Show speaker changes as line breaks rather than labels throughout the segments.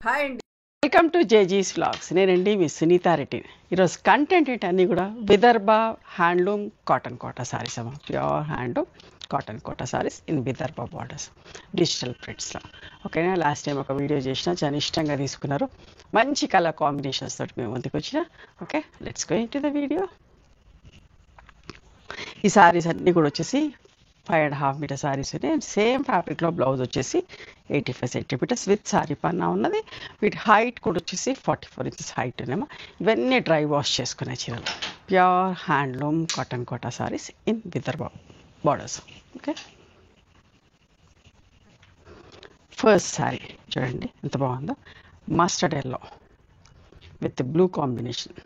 Hi అండి.
Welcome to జేజీస్ vlogs. నేనండి మీ సునీతా రెడ్డి. ఈరోజు కంటెంట్ ఏంటన్నీ కూడా విదర్భ హ్యాండ్లూమ్ కాటన్ కోటా సారీస్ అమ్మ. Pure handloom cotton Kota saris in Vidarbha borders digital ప్రింట్స్లో. ఓకేనా, లాస్ట్ టైం ఒక వీడియో చేసిన, చాలా ఇష్టంగా తీసుకున్నారు. మంచి కలర్ కాంబినేషన్స్ తోటి మేము ముందుకు వచ్చిన. Okay, let's go into the video. ఈ సారీస్ అన్నీ కూడా వచ్చేసి 5.5 మీటర్ సారీస్ ఉన్నాయి. సేమ్ ఫ్యాబ్రిక్లో బ్లౌజ్ వచ్చేసి 85 సెంటీమీటర్స్ విత్ సారీ పన్నా ఉన్నది. వీటి హైట్ కూడా వచ్చేసి 44 ఇంచెస్ హైట్ ఉన్నామా. ఇవన్నీ డ్రై వాష్ చేసుకునే చీరలు. Pure handloom cotton Kota saris in Vidarbha borders. Okay, first sari చూడండి ఎంత బాగుందో. Mustard yellow with blue combination.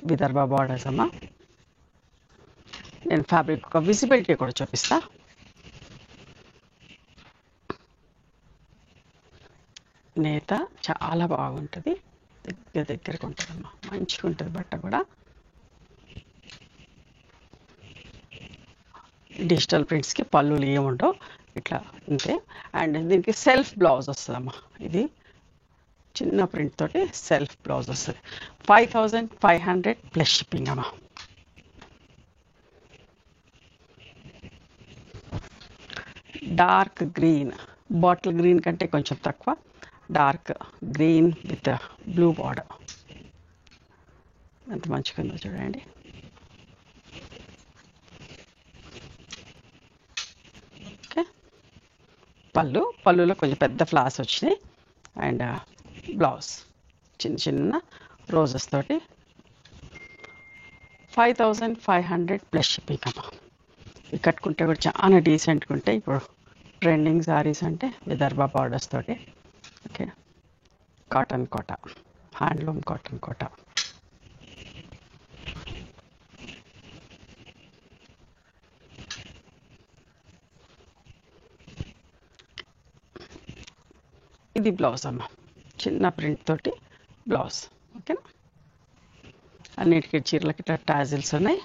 Vidarbha borders అమ్మా. నేను ఫ్యాబ్రిక్ ఒక విజిబిలిటీ కూడా చూపిస్తా. నేత చాలా బాగుంటుంది, దగ్గరకు ఉంటుందమ్మా, మంచిగా ఉంటుంది బట్ట కూడా. డిజిటల్ ప్రింట్స్కి పళ్ళులు ఏముండవు, ఇట్లా అంతే. అండ్ దీనికి సెల్ఫ్ బ్లౌజ్ వస్తుందమ్మా. ఇది చిన్న ప్రింట్ తోటి సెల్ఫ్ బ్లౌజ్ వస్తుంది. 5500 ప్లస్ షిప్పింగ్ అమ్మా. డార్క్ గ్రీన్, బాటిల్ గ్రీన్ కంటే కొంచెం తక్కువ. Dark green with blue border. ఎంత మంచిగా ఉందో చూడండి. ఓకే, పళ్ళులో కొంచెం పెద్ద ఫ్లవర్స్ వచ్చినాయి. అండ్ బ్లౌజ్ చిన్న చిన్న రోజెస్ తోటి. 5500 ప్లస్ షిప్పింగ్ అమ్మా. ఇవి కట్టుకుంటే కూడా చాలా డీసెంట్గా ఉంటాయి. ఇప్పుడు ట్రెండింగ్ సారీస్ అంటే విదర్భ బార్డర్స్ తోటి. Okay, cotton Kota, handloom cotton Kota. ఇది బ్లౌజ్ అమ్మ, చిన్న ప్రింట్ తోటి బ్లౌజ్. ఓకేనా, అన్నిటికీ చీరలకి ఇట్లా టాజిల్స్ ఉన్నాయి.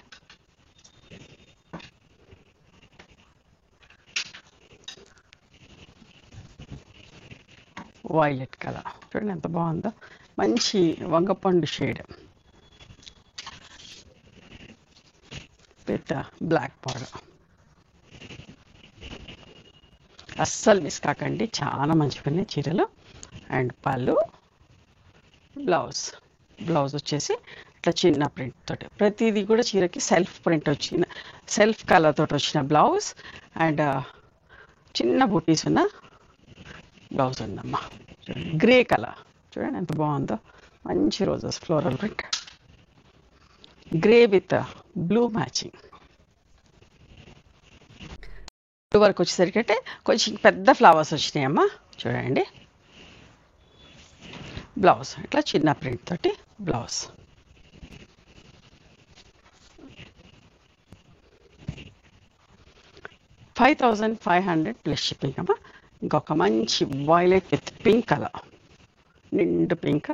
వైలెట్ కలర్ చూడండి ఎంత బాగుందో. మంచి వంగపండు షేడ్ విత్ బ్లాక్ బార్డర్. అస్సలు మిస్ కాకండి, చాలా మంచిగా ఉన్నాయి చీరలు. అండ్ పళ్ళు, బ్లౌజ్ వచ్చేసి ఇట్లా చిన్న ప్రింట్ తోటి. ప్రతిదీ కూడా చీరకి సెల్ఫ్ ప్రింట్ వచ్చిన, సెల్ఫ్ కలర్ తోటి వచ్చిన బ్లౌజ్. అండ్ చిన్న బూటీస్ ఉన్న బ్లౌజ్ ఉందమ్మా. చూడండి గ్రే కలర్, చూడండి ఎంత బాగుందో. మంచి roses floral print, grey with blue matching. Blue వరకు వచ్చేసరికి అంటే కొంచెం పెద్ద ఫ్లవర్స్ వచ్చినాయమ్మా. చూడండి బ్లౌజ్ ఇట్లా చిన్న ప్రింట్ తోటి బ్లౌజ్. $5500 ప్లస్ షిప్పింగ్ అమ్మా. ఇంకొక మంచి వైలెట్ విత్ పింక్ కలర్, నిండు పింక్.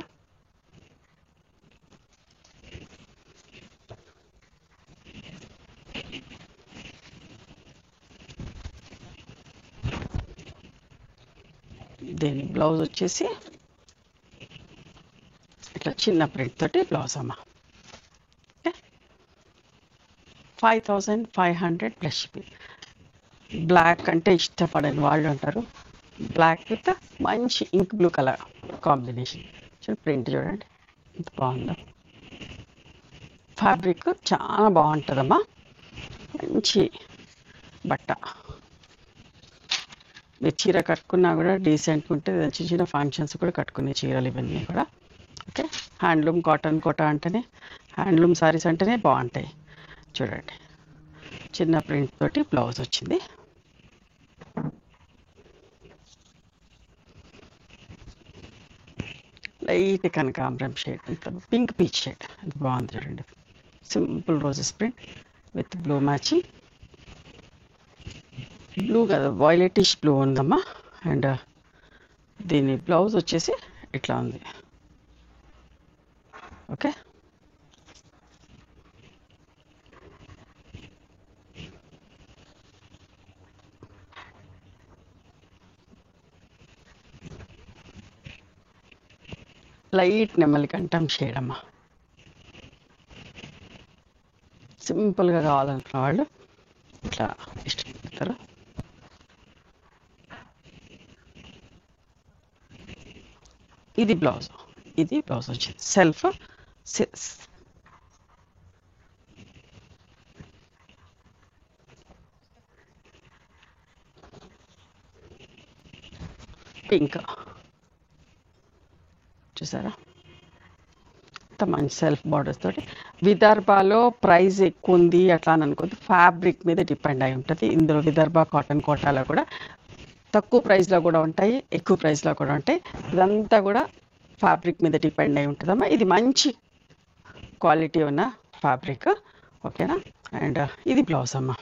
దీని బ్లౌజ్ వచ్చేసి ఇట్లా చిన్న ప్రింట్ తోటి బ్లౌజ్ అమ్మా. Okay, 5500 plus shipping. బ్లాక్ అంటే ఇష్టపడని వాళ్ళు ఉంటారు. బ్లాక్ విత్ మంచి ink blue colour combination. Print చూడండి ఎంత బాగుందో. ఫ్యాబ్రిక్ చాలా బాగుంటుందమ్మా, మంచి బట్ట. మీరు చీర కట్టుకున్నా కూడా డీసెంట్గా ఉంటుంది. చిన్న చిన్న ఫంక్షన్స్ కూడా కట్టుకునే చీరలు ఇవన్నీ కూడా. ఓకే, హ్యాండ్లూమ్ కాటన్ కోటా అంటేనే, హ్యాండ్లూమ్ సారీస్ అంటేనే బాగుంటాయి. చూడండి చిన్న ప్రింట్ తోటి బ్లౌజ్ వచ్చింది. లైట్ కనకాంబరం షేడ్, పింక్ పీచ్ షేడ్ ఎంత బాగుంది చూడండి. Simple roses print with blue matching. Blue కదా, వైలెటిష్ బ్లూ ఉందమ్మా. అండ్ దీని బ్లౌజ్ వచ్చేసి ఇట్లా ఉంది. ఓకే, లైట్ నెమలి కంఠం షేడ్ అమ్మా. సింపుల్గా కావాలనుకున్న వాళ్ళు ఇట్లా ఇష్టపడతారు. ఇది బ్లౌజ్ వచ్చింది సెల్ఫ్ పింక్ చూసారా, ఇంత మంచి సెల్ఫ్ బార్డర్స్ తోటి. విదర్భలో ప్రైస్ ఎక్కువ ఉంది అట్లా అని అనుకోద్దు, ఫ్యాబ్రిక్ మీద డిపెండ్ అయి ఉంటుంది. ఇందులో విదర్భ కాటన్ కోటాలో కూడా తక్కువ ప్రైస్లో కూడా ఉంటాయి, ఎక్కువ ప్రైస్లో కూడా ఉంటాయి. ఇదంతా కూడా ఫ్యాబ్రిక్ మీద డిపెండ్ అయి ఉంటుందమ్మా. ఇది మంచి క్వాలిటీ ఉన్న ఫ్యాబ్రిక్, ఓకేనా. అండ్ ఇది బ్లౌజ్ అమ్మా.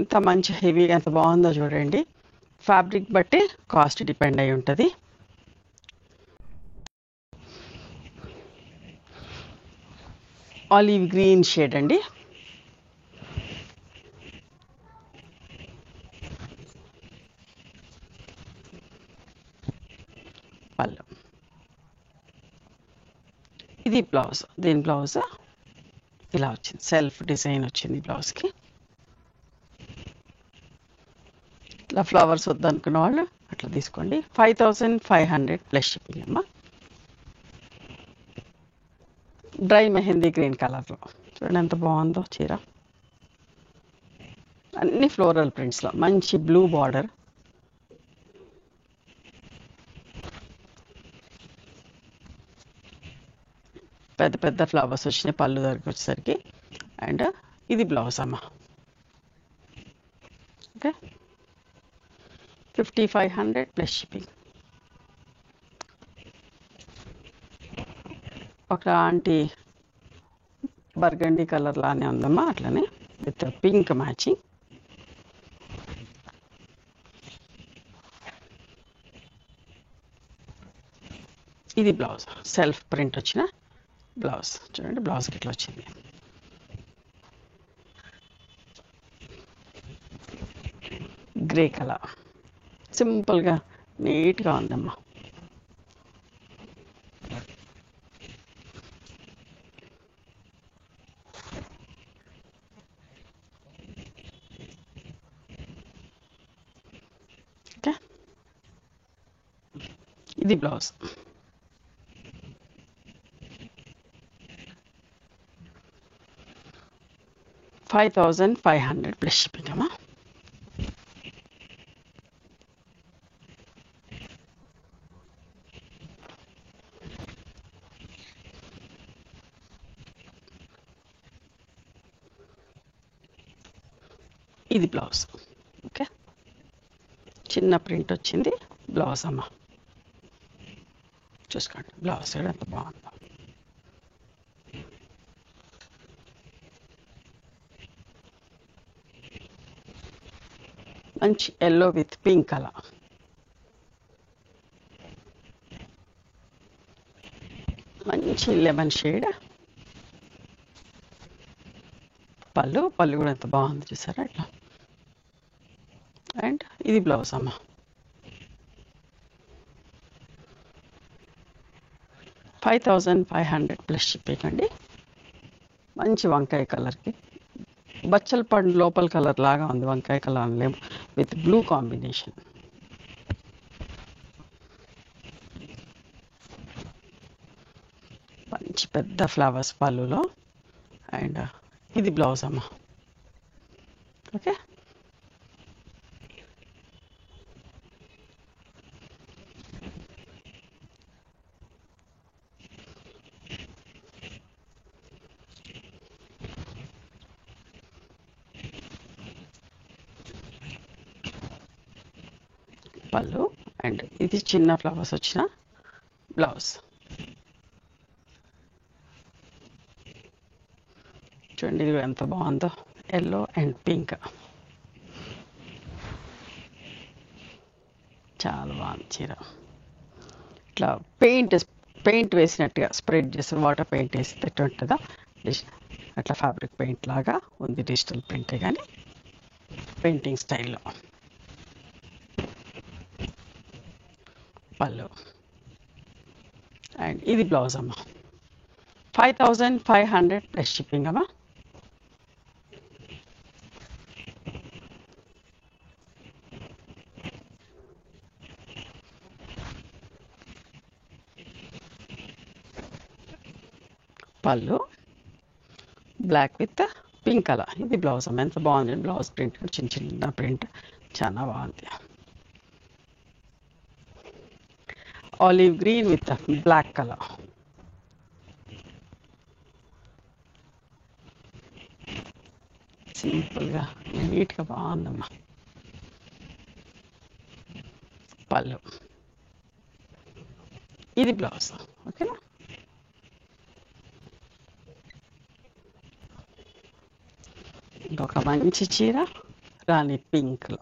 ఎంత మంచి హెవీగా ఎంత బాగుందో చూడండి. ఫ్యాబ్రిక్ బట్టి కాస్ట్ డిపెండ్ అయి ఉంటుంది. ఆలివ్ గ్రీన్ షేడ్ అండి. పళ్ళు, ఇది బ్లౌజ్. దీని బ్లౌజ్ ఇలా వచ్చింది, సెల్ఫ్ డిజైన్ వచ్చింది బ్లౌజ్కి. ఇట్లా ఫ్లవర్స్ వద్దనుకున్న వాళ్ళు అట్లా తీసుకోండి. 5500 ప్లస్ షిప్పింగ్ అమ్మా. డ్రై మెహందీ గ్రీన్ కలర్లో చూడండి ఎంత బాగుందో చీర. అన్ని ఫ్లోరల్ ప్రింట్స్లో మంచి బ్లూ బార్డర్. పెద్ద పెద్ద ఫ్లవర్స్ వచ్చినాయి పళ్ళు దగ్గరికి వచ్చేసరికి. అండ్ ఇది బ్లౌజ్ అమ్మా. Okay, 5500 plus shipping. ఒకలాంటి బర్గండీ కలర్ లానే ఉందమ్మా, అట్లనే విత్ పింక్ మ్యాచింగ్. ఇది బ్లౌజ్, సెల్ఫ్ ప్రింట్ వచ్చిన బ్లౌజ్. చూడండి బ్లౌజ్కి ఇట్లా వచ్చింది. గ్రే కలర్ సింపుల్గా నీట్గా ఉందమ్మా. ఓకే, ఇది బ్లౌజ్. $5500 ప్లస్ షిప్పింగ్ అమ్మా. ఇది బ్లౌజ్. ఓకే, చిన్న ప్రింట్ వచ్చింది బ్లౌజ్ అమ్మా. చూసుకోండి బ్లౌజ్ కూడా ఎంత బాగుందో. మంచి ఎల్లో విత్ పింక్ కలర్. మంచి లెమన్ షేడ్. పళ్ళు కూడా ఎంత బాగుంది చూసారా ఇట్లా. అండ్ ఇది బ్లౌజ్ అమ్మా. $5500 ప్లస్ షిప్పింగ్ అండి. మంచి వంకాయ కలర్కి, బచ్చల పండు లోపల కలర్ లాగా ఉంది, వంకాయ కలర్ అనలేము, విత్ బ్లూ కాంబినేషన్. మంచి పెద్ద ఫ్లవర్స్ పళ్ళులో. అండ్ ఇది బ్లౌజ్ అమ్మా. ఓకే, పళ్ళు. అండ్ ఇది చిన్న ఫ్లవర్స్ వచ్చిన బ్లౌజ్. చూడండి ఇది ఎంత బాగుందో, ఎల్లో అండ్ పింక్. చాలా బాగుంది చీర. ఇట్లా పెయింట్ వేసినట్టుగా స్ప్రెడ్ చేసి, వాటర్ పెయింట్ వేసి ఉంటుందా అట్లా ఫ్యాబ్రిక్ పెయింట్ లాగా ఉంది. డిజిటల్ ప్రింటే కానీ పెయింటింగ్ స్టైల్లో. పళ్ళు. అండ్ ఇది బ్లౌజ్ అమ్మ. 5500 ప్లస్ షిప్పింగ్ అమ్మా. పళ్ళు బ్లాక్ విత్ పింక్ కలర్. ఇది బ్లౌజ్ అమ్మ. ఎంత బాగుంది బ్లౌజ్ ప్రింట్, చిన్న చిన్న ప్రింట్, చాలా బాగుంది. Olive green with black colour. సింపుల్గా నీట్గా బాగుందమ్మా. పళ్ళు. ఇది బ్లౌజ్. ఓకేనా. ఇంకొక మంచి చీర రాణి పింక్లో,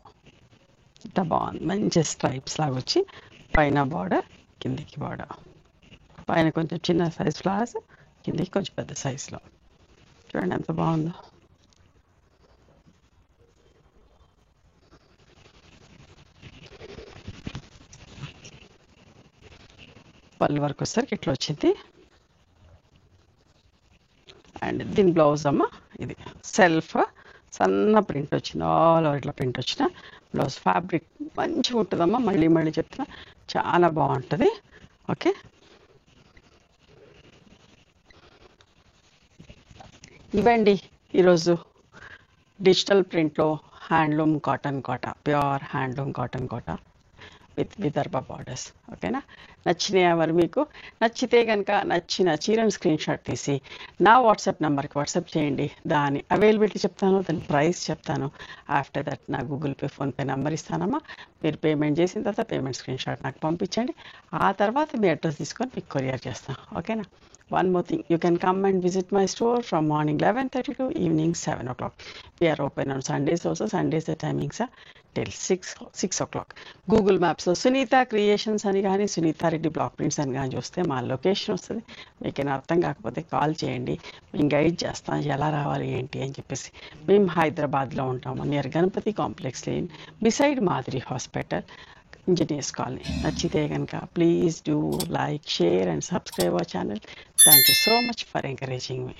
ఇంత బాగుంది. మంచి స్ట్రైప్స్ లాగా వచ్చి పైన బార్డర్, కిందికి బార్డర్. పైన కొంచెం చిన్న సైజ్ ఫ్లవర్స్, కిందికి కొంచెం పెద్ద సైజులో. చూడండి ఎంత బాగుందో. పళ్ళు వరకు వచ్చేసరికి ఇట్లా వచ్చింది. అండ్ దీని బ్లౌజ్ అమ్మ. ఇది సెల్ఫ్ సన్న ప్రింట్ వచ్చింది, ఆల్ ఓవర్ ఇట్లా ప్రింట్ వచ్చిన బ్లౌజ్. ఫ్యాబ్రిక్ మంచిగా ఉంటుందమ్మా, మళ్ళీ మళ్ళీ చెప్తున్నా, చాలా బాగుంటుంది. ఓకే. ఇవండి ఈరోజు డిజిటల్ ప్రింట్లో handloom cotton Kota, pure handloom cotton Kota with Vidarbha borders. ఓకేనా. నచ్చినాయా మరి మీకు? నచ్చితే కనుక నచ్చిన చీరను స్క్రీన్ షాట్ తీసి నా వాట్సాప్ నెంబర్కి వాట్సాప్ చేయండి. దాని అవైలబిలిటీ చెప్తాను, దాని ప్రైస్ చెప్తాను. ఆఫ్టర్ దట్ నా గూగుల్ పే, ఫోన్పే నెంబర్ ఇస్తానమ్మా. మీరు పేమెంట్ చేసిన తర్వాత పేమెంట్ స్క్రీన్ షాట్ నాకు పంపించండి. ఆ తర్వాత మీ అడ్రస్ తీసుకొని మీకు కొరియర్ చేస్తాను. ఓకేనా. One more thing, you can come and visit my store from morning 11:30 to evening 7 o'clock. We are open on Sundays also. Sundays the timings are till 6 o'clock. Google Maps లో Sunitha creations అని కానీ Sunitha Reddy block prints అని కానీ చూస్తే మా location వస్తుంది. మీకు అర్థం కాకపోతే కాల్ చేయండి, మేము గైడ్ చేస్తాం ఎలా రావాలి ఏంటి అని చెప్పేసి. మేము హైదరాబాద్లో ఉంటాము, near Ganapathi complex lane, beside Madiri hospital, Engineers Colony. నచ్చితే కనుక please do like, share and subscribe our channel. Thank you so much for encouraging me.